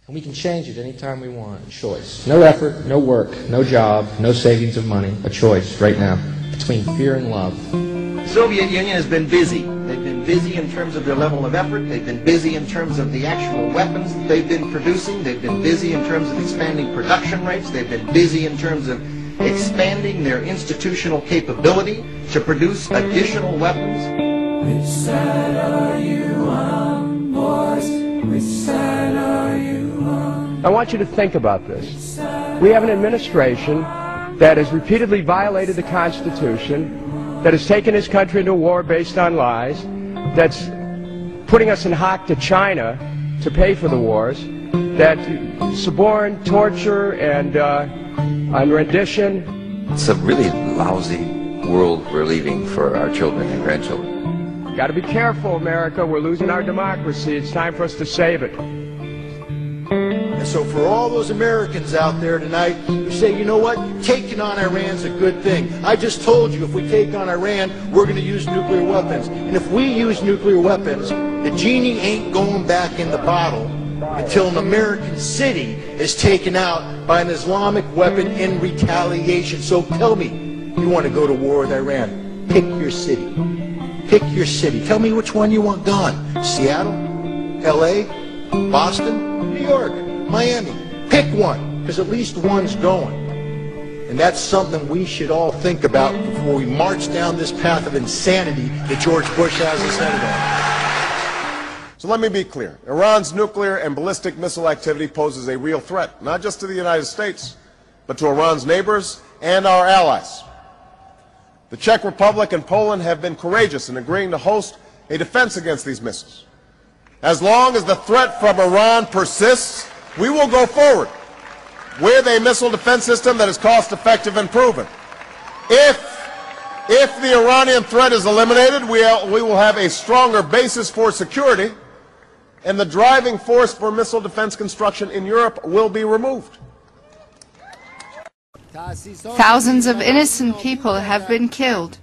And we can change it anytime we want. A choice. No effort, no work, no job, no savings of money. A choice right now between fear and love. The Soviet Union has been busy. They've been busy in terms of their level of effort. They've been busy in terms of the actual weapons that they've been producing. They've been busy in terms of expanding production rates. They've been busy in terms of expanding their institutional capability to produce additional weapons. Which side are you on, boys? Which side are you on? I want you to think about this. We have an administration that has repeatedly violated the Constitution, that has taken this country into war based on lies, that's putting us in hock to China to pay for the wars, that suborn torture and rendition. It's a really lousy world we're leaving for our children and grandchildren. Got to be careful, America. We're losing our democracy. It's time for us to save it. And so for all those Americans out there tonight who say, you know what, taking on Iran's a good thing. I just told you if we take on Iran, we're going to use nuclear weapons. And if we use nuclear weapons, the genie ain't going back in the bottle until an American city is taken out by an Islamic weapon in retaliation. So tell me, you want to go to war with Iran, pick your city. Pick your city. Tell me which one you want gone. Seattle, LA, Boston, New York, Miami. Pick one, because at least one's going. And that's something we should all think about before we march down this path of insanity that George Bush has us headed on. So let me be clear. Iran's nuclear and ballistic missile activity poses a real threat, not just to the United States, but to Iran's neighbors and our allies. The Czech Republic and Poland have been courageous in agreeing to host a defense against these missiles. As long as the threat from Iran persists, we will go forward with a missile defense system that is cost-effective and proven. If the Iranian threat is eliminated, we will have a stronger basis for security, and the driving force for missile defense construction in Europe will be removed. Thousands of innocent people have been killed,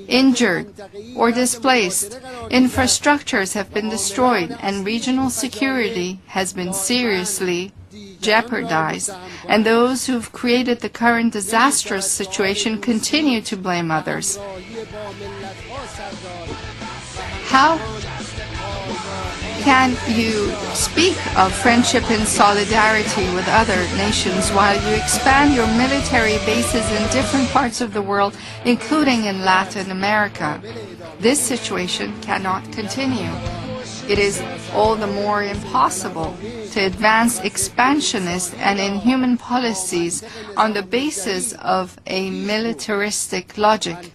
injured, or displaced. Infrastructures have been destroyed, and regional security has been seriously jeopardized. And those who've created the current disastrous situation continue to blame others. How can you speak of friendship and solidarity with other nations while you expand your military bases in different parts of the world, including in Latin America? This situation cannot continue. It is all the more impossible to advance expansionist and inhuman policies on the basis of a militaristic logic.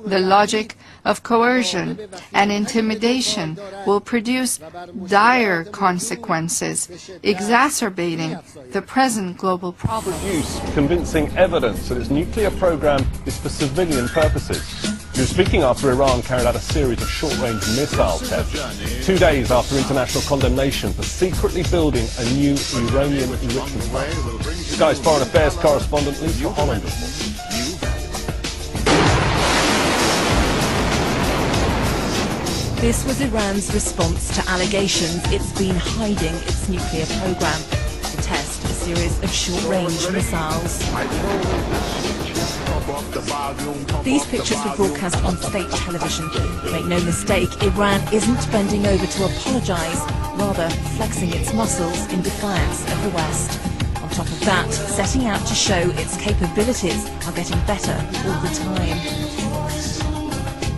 The logic of coercion and intimidation will produce dire consequences, exacerbating the present global problem. Produce convincing evidence that its nuclear program is for civilian purposes. You're speaking after Iran carried out a series of short-range missile tests, 2 days after international condemnation for secretly building a new uranium enrichment plant. Sky's foreign affairs correspondent Lisa Holland reports. This was Iran's response to allegations it's been hiding its nuclear program. To test a series of short-range missiles. These pictures were broadcast on state television. Make no mistake, Iran isn't bending over to apologize, rather flexing its muscles in defiance of the West. On top of that, setting out to show its capabilities are getting better all the time.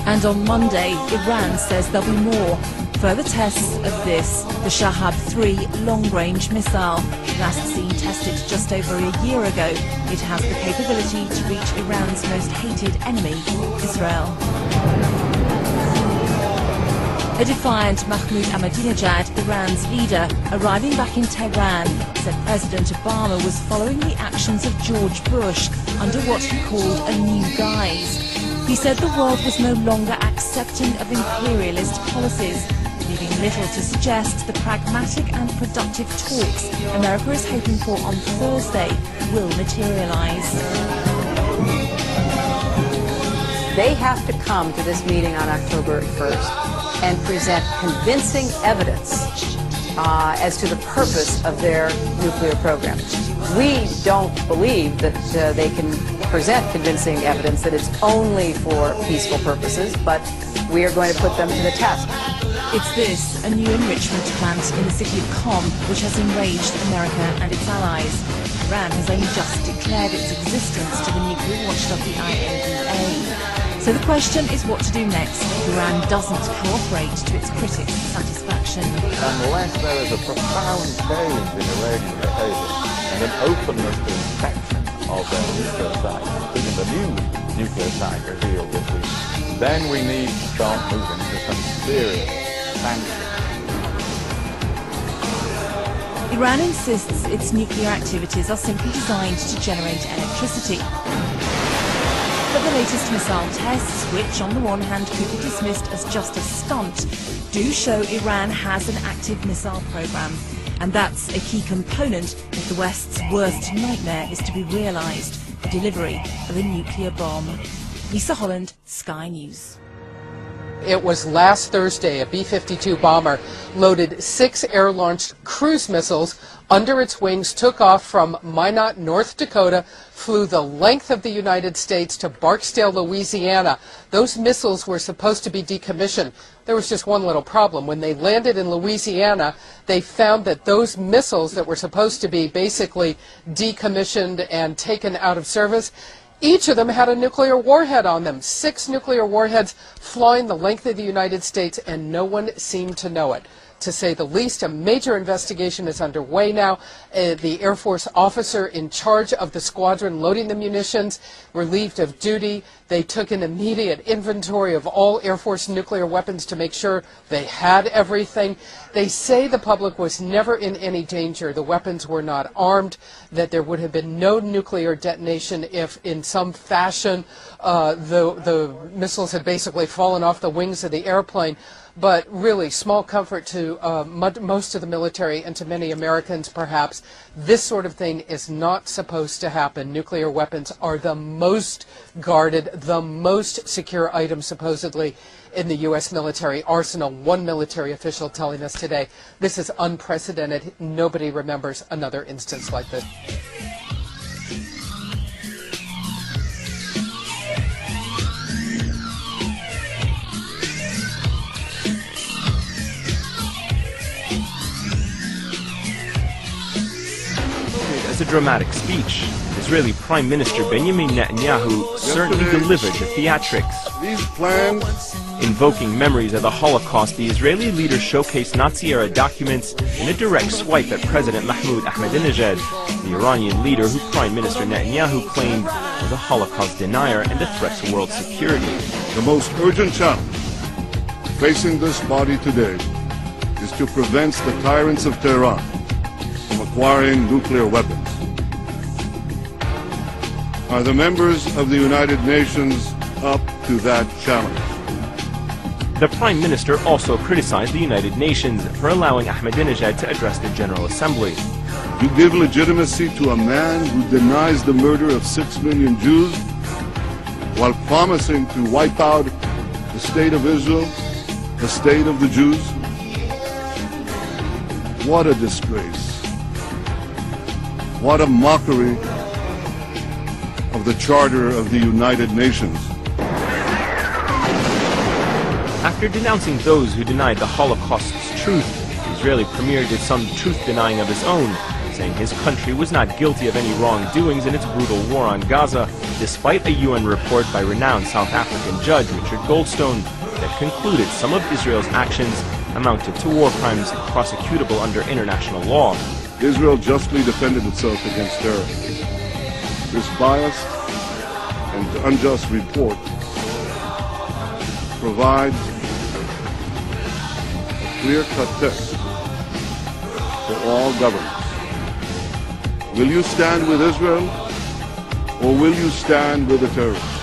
And on Monday, Iran says there'll be more. Further tests of this, the Shahab-3 long-range missile. Last seen tested just over a year ago, it has the capability to reach Iran's most hated enemy, Israel. A defiant Mahmoud Ahmadinejad, Iran's leader, arriving back in Tehran, said President Obama was following the actions of George Bush under what he called a new guise. He said the world was no longer accepting of imperialist policies, leaving little to suggest the pragmatic and productive talks America is hoping for on Thursday will materialize. They have to come to this meeting on October 1st and present convincing evidence as to the purpose of their nuclear program. We don't believe that they can present convincing evidence that it's only for peaceful purposes, but we are going to put them to the test. It's this, a new enrichment plant in the city of Qom, which has enraged America and its allies. Iran has only just declared its existence to the nuclear watchdog, the IAEA. So the question is what to do next if Iran doesn't cooperate to its critics' satisfaction. Unless there is a profound change in Iranian behaviour and an openness to inspection of their nuclear sites, including the new nuclear site revealed this week, then we need to start moving to some serious sanctions. Iran insists its nuclear activities are simply designed to generate electricity. But the latest missile tests, which on the one hand could be dismissed as just a stunt, do show Iran has an active missile program. And that's a key component if the West's worst nightmare is to be realised, the delivery of a nuclear bomb. Lisa Holland, Sky News. It was last Thursday a B-52 bomber loaded 6 air-launched cruise missiles under its wings, took off from Minot, North Dakota, flew the length of the United States to Barksdale, Louisiana. Those missiles were supposed to be decommissioned. There was just one little problem. When they landed in Louisiana, they found that those missiles that were supposed to be basically decommissioned and taken out of service, each of them had a nuclear warhead on them. 6 nuclear warheads flying the length of the United States, and no one seemed to know it. To say the least, a major investigation is underway now. The Air Force officer in charge of the squadron loading the munitions, relieved of duty. They took an immediate inventory of all Air Force nuclear weapons to make sure they had everything. They say the public was never in any danger. The weapons were not armed, that there would have been no nuclear detonation if in some fashion the missiles had basically fallen off the wings of the airplane. But really, small comfort to most of the military and to many Americans, perhaps. This sort of thing is not supposed to happen. Nuclear weapons are the most guarded, the most secure item, supposedly, in the U.S. military arsenal. One military official telling us today, this is unprecedented. Nobody remembers another instance like this. As a dramatic speech, Israeli Prime Minister Benjamin Netanyahu certainly delivered the theatrics. These plans, invoking memories of the Holocaust, the Israeli leader showcased Nazi-era documents in a direct swipe at President Mahmoud Ahmadinejad, the Iranian leader who Prime Minister Netanyahu claimed was a Holocaust denier and a threat to world security. The most urgent challenge facing this body today is to prevent the tyrants of Tehran from acquiring nuclear weapons. Are the members of the United Nations up to that challenge? The Prime Minister also criticized the United Nations for allowing Ahmadinejad to address the General Assembly. You give legitimacy to a man who denies the murder of 6 million Jews while promising to wipe out the state of Israel, the state of the Jews? What a disgrace. What a mockery of the Charter of the United Nations. After denouncing those who denied the Holocaust's truth, the Israeli premier did some truth-denying of his own, saying his country was not guilty of any wrongdoings in its brutal war on Gaza, despite a UN report by renowned South African judge Richard Goldstone that concluded some of Israel's actions amounted to war crimes prosecutable under international law. Israel justly defended itself against terror. This biased and unjust report provides a clear-cut test for all governments. Will you stand with Israel, or will you stand with the terrorists?